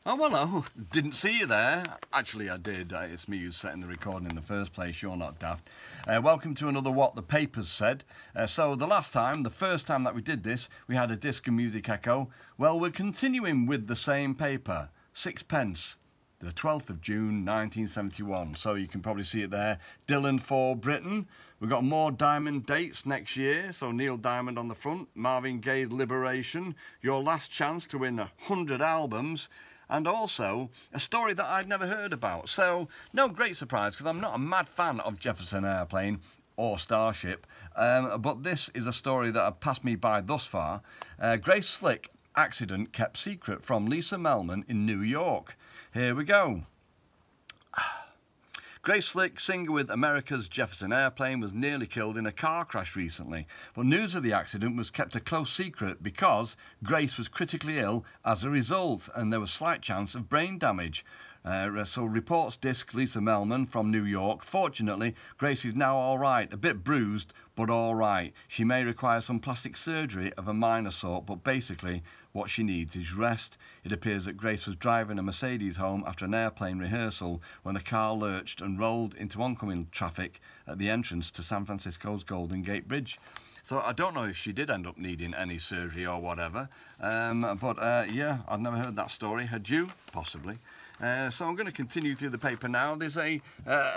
Oh, hello. Didn't see you there. Actually, I did. It's me who's setting the recording in the first place. You're not daft. Welcome to another What the Papers Said. So the first time that we did this, we had a disc and music echo. Well, we're continuing with the same paper. Sixpence. The 12th of June 1971. So you can probably see it there. Dylan for Britain. We've got more Diamond dates next year. So Neil Diamond on the front. Marvin Gaye's Liberation. Your last chance to win 100 albums. And also a story that I'd never heard about. So no great surprise, because I'm not a mad fan of Jefferson Airplane or Starship. But this is a story that had passed me by thus far. Grace Slick accident kept secret from Lisa Melman in New York. Here we go. Grace Slick, singer with America's Jefferson Airplane, was nearly killed in a car crash recently. But news of the accident was kept a close secret because Grace was critically ill as a result, and there was slight chance of brain damage. So reports disc Lisa Melman from New York. Fortunately, Grace is now all right, a bit bruised, but all right. She may require some plastic surgery of a minor sort, but basically what she needs is rest. It appears that Grace was driving a Mercedes home after an airplane rehearsal when a car lurched and rolled into oncoming traffic at the entrance to San Francisco's Golden Gate Bridge. So I don't know if she did end up needing any surgery or whatever, yeah, I've never heard that story. Had you? Possibly. So I'm going to continue through the paper now. There's a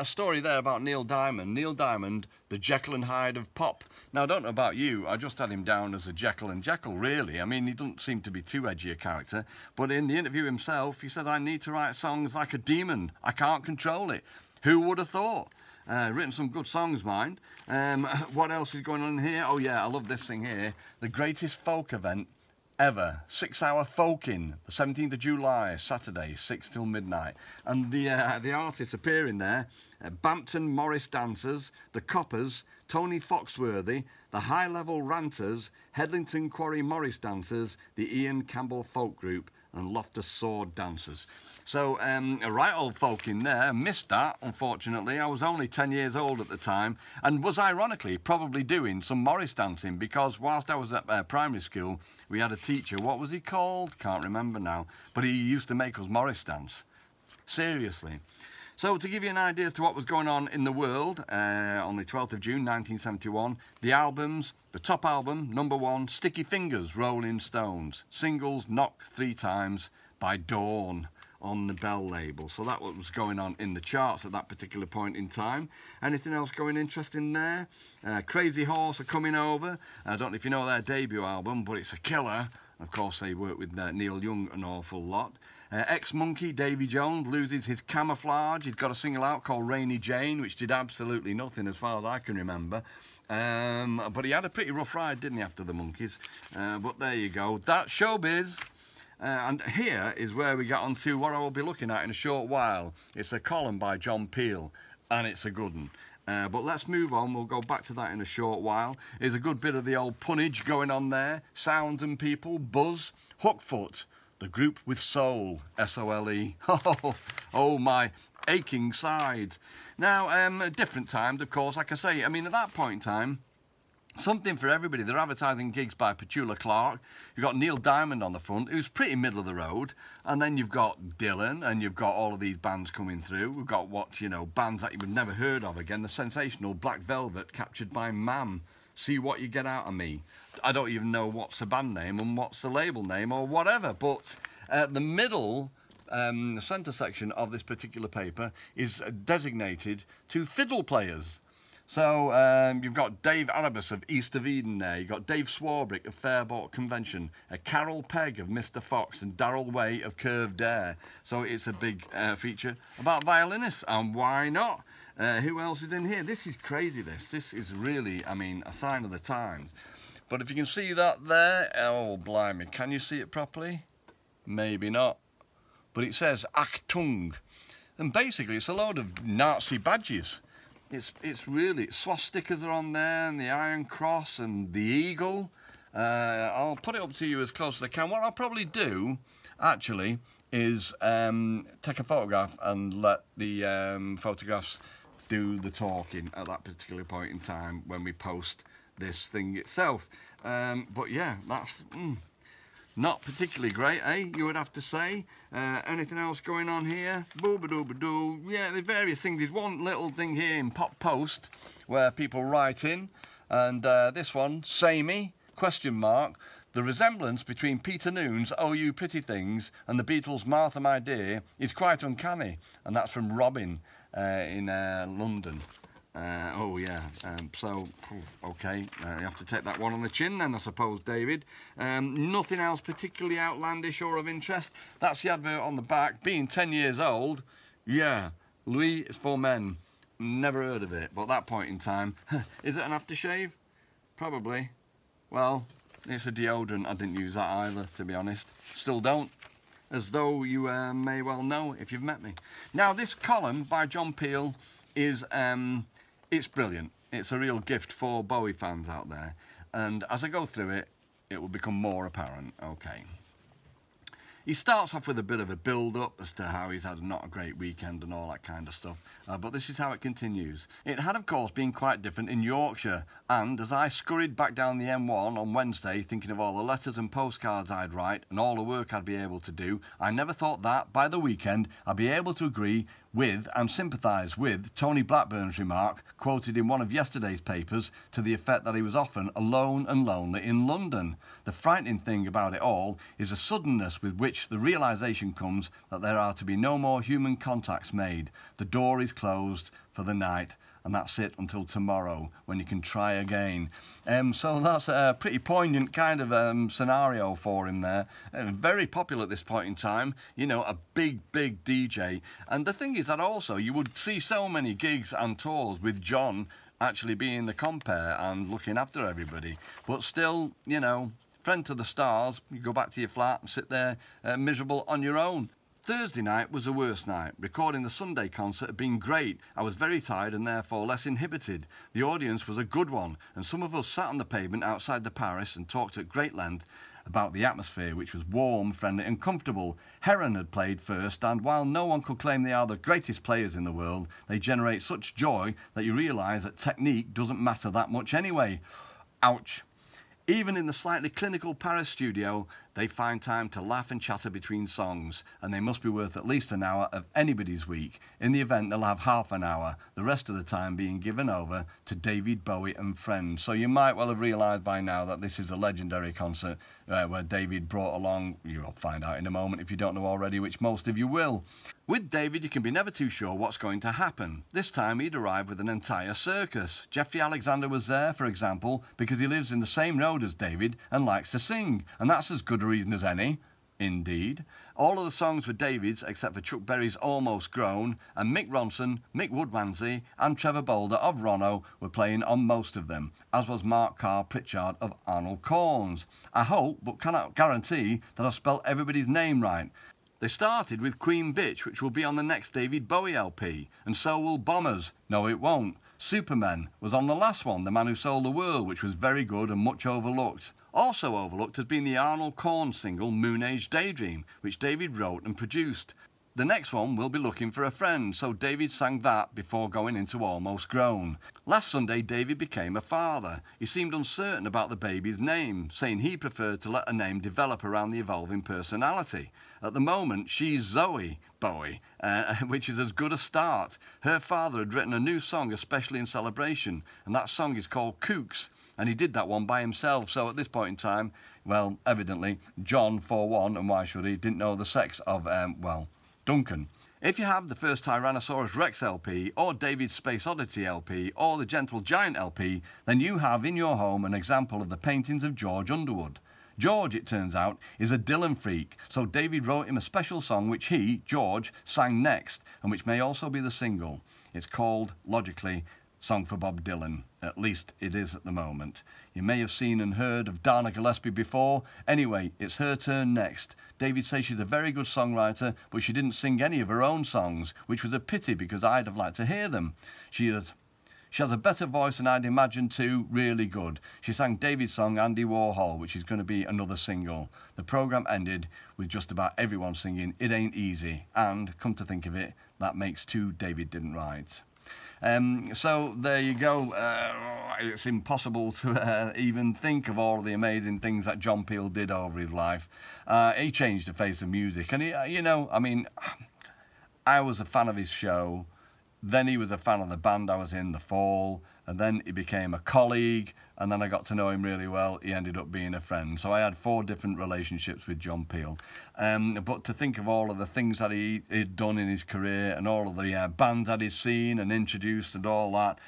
story there about Neil Diamond. Neil Diamond, the Jekyll and Hyde of pop. Now, I don't know about you, I just had him down as a Jekyll and Jekyll, really. I mean, he doesn't seem to be too edgy a character, but in the interview himself, he said, I need to write songs like a demon. I can't control it. Who would have thought? Written some good songs, mind. What else is going on here? Oh, yeah, I love this thing here. The greatest folk event ever. 6-hour folking, the 17th of July, Saturday, 6 till midnight. And the artists appearing there, Bampton Morris Dancers, the Coppers, Tony Foxworthy, the High Level Ranters, Headlington Quarry Morris Dancers, the Ian Campbell Folk Group, and Loftus Sword Dancers. So, a right old folk in there. Missed that, unfortunately. I was only 10 years old at the time, and was ironically probably doing some Morris dancing, because whilst I was at primary school, we had a teacher. What was he called? Can't remember now. But he used to make us Morris dance. Seriously. So, to give you an idea as to what was going on in the world, on the 12th of June 1971, the albums, the top album, #1, Sticky Fingers, Rolling Stones. Singles, Knock 3 Times by Dawn on the Bell label. So that was going on in the charts at that particular point in time. Anything else going interesting there? Crazy Horse are coming over. I don't know if you know their debut album, but it's a killer. Of course, they worked with Neil Young an awful lot. Ex-Monkey, Davy Jones, loses his camouflage. He's got a single out called Rainy Jane, which did absolutely nothing as far as I can remember. But he had a pretty rough ride, didn't he, after the Monkeys? But there you go. That's showbiz. And here is where we get on to what I will be looking at in a short while. It's a column by John Peel, and it's a good one. But let's move on. We'll go back to that in a short while. There's a good bit of the old punnage going on there. Sounds and People, Buzz, Hookfoot, the group with soul, S-O-L-E. Oh, my aching sides. Now, different times, of course, like I say. I mean, at that point in time, something for everybody. They're advertising gigs by Petula Clark. You've got Neil Diamond on the front, who's pretty middle of the road. And then you've got Dylan, and you've got all of these bands coming through. We've got bands that you've never heard of again. The sensational Black Velvet, captured by Mam. See What You Get Out of Me. I don't even know what's the band name and what's the label name or whatever. But the middle centre section of this particular paper is designated to fiddle players. So you've got Dave Arabus of East of Eden there. You've got Dave Swarbrick of Fairport Convention, Carol Pegg of Mr. Fox, and Darrell Way of Curved Air. So it's a big feature about violinists, and why not? Who else is in here? This is crazy, this. This is really, I mean, a sign of the times. But if you can see that there, oh, blimey, can you see it properly? Maybe not. But it says Achtung. And basically, it's a load of Nazi badges. It's really, swastikas are on there, and the Iron Cross, and the Eagle. I'll put it up to you as close as I can. What I'll probably do, actually, is take a photograph and let the photographs do the talking at that particular point in time when we post this thing itself. But yeah, that's Not particularly great, eh? You would have to say. Anything else going on here? Boo-ba-doo-ba-doo. Yeah, there's various things. There's one little thing here in Pop Post where people write in, and this one, Samey, question mark. The resemblance between Peter Noon's Oh You Pretty Things and the Beatles' Martha My Dear is quite uncanny, and that's from Robin in London. Oh yeah, so, okay, you have to take that one on the chin then, I suppose, David. Nothing else particularly outlandish or of interest. That's the advert on the back. Being 10 years old, yeah, Louis is for men. Never heard of it, but at that point in time, is it an aftershave? Probably. Well, it's a deodorant. I didn't use that either, to be honest. Still don't. As though you may well know if you've met me. Now, this column by John Peel is... it's brilliant. It's a real gift for Bowie fans out there. And as I go through it, it will become more apparent. Okay. He starts off with a bit of a build-up as to how he's had not a great weekend and all that kind of stuff. But this is how it continues. It had, of course, been quite different in Yorkshire. And as I scurried back down the M1 on Wednesday, thinking of all the letters and postcards I'd write and all the work I'd be able to do, I never thought that, by the weekend, I'd be able to agree with and sympathise with Tony Blackburn's remark, quoted in one of yesterday's papers, to the effect that he was often alone and lonely in London. The frightening thing about it all is the suddenness with which the realisation comes that there are to be no more human contacts made. The door is closed for the night, and that's it until tomorrow, when you can try again. So that's a pretty poignant kind of scenario for him there. Very popular at this point in time, you know, a big DJ. And the thing is that also you would see so many gigs and tours with John actually being the compere and looking after everybody. But still, you know, friend to the stars, you go back to your flat and sit there miserable on your own. Thursday night was the worst night. Recording the Sunday concert had been great. I was very tired and therefore less inhibited. The audience was a good one, and some of us sat on the pavement outside the Paris and talked at great length about the atmosphere, which was warm, friendly and comfortable. Heron had played first, and while no one could claim they are the greatest players in the world, they generate such joy that you realise that technique doesn't matter that much anyway. Ouch. Even in the slightly clinical Paris studio, they find time to laugh and chatter between songs, and they must be worth at least an hour of anybody's week. In the event, they'll have half an hour, the rest of the time being given over to David Bowie and friends. So you might well have realised by now that this is a legendary concert where David brought along, you'll find out in a moment if you don't know already, which most of you will. With David, you can be never too sure what's going to happen. This time he'd arrived with an entire circus. Jeffrey Alexander was there, for example, because he lives in the same road as David and likes to sing, and that's as good a reason as any. Indeed. All of the songs were David's except for Chuck Berry's Almost Grown, and Mick Ronson, Mick Woodmansey and Trevor Bolder of Rono were playing on most of them, as was Mark Carr Pritchard of Arnold Corns. I hope, but cannot guarantee, that I've spelt everybody's name right. They started with Queen Bitch, which will be on the next David Bowie LP, and so will Bombers. No, it won't. Superman was on the last one, The Man Who Sold the World, which was very good and much overlooked. Also overlooked has been the Arnold Corns single Moon Age Daydream, which David wrote and produced. The next one will be Looking for a Friend, so David sang that before going into Almost Grown. Last Sunday, David became a father. He seemed uncertain about the baby's name, saying he preferred to let a name develop around the evolving personality. At the moment, she's Zoe Bowie, which is as good a start. Her father had written a new song especially in celebration, and that song is called Kooks, and he did that one by himself. So at this point in time, well, evidently, John, for one, and why should he, didn't know the sex of, well, Duncan. If you have the first Tyrannosaurus Rex LP, or David's Space Oddity LP, or the Gentle Giant LP, then you have in your home an example of the paintings of George Underwood. George, it turns out, is a Dylan freak, so David wrote him a special song which he, George, sang next, and which may also be the single. It's called, logically, Song for Bob Dylan. At least it is at the moment. You may have seen and heard of Dana Gillespie before. Anyway, it's her turn next. David says she's a very good songwriter, but she didn't sing any of her own songs, which was a pity because I'd have liked to hear them. She has a better voice than I'd imagined too, really good. She sang David's song Andy Warhol, which is going to be another single. The programme ended with just about everyone singing It Ain't Easy, and, come to think of it, that makes two David didn't write. So there you go. It's impossible to even think of all of the amazing things that John Peel did over his life. He changed the face of music, and you know, I mean, I was a fan of his show. Then he was a fan of the band I was in, The Fall, and then he became a colleague, and then I got to know him really well. He ended up being a friend. So I had 4 different relationships with John Peel. But to think of all of the things that he'd done in his career and all of the bands that he'd seen and introduced and all that,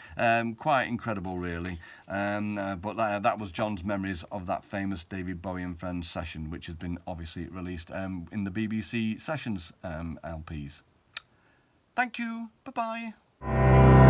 quite incredible, really. But that was John's memories of that famous David Bowie and Friends session, which has been obviously released in the BBC Sessions LPs. Thank you. Bye-bye.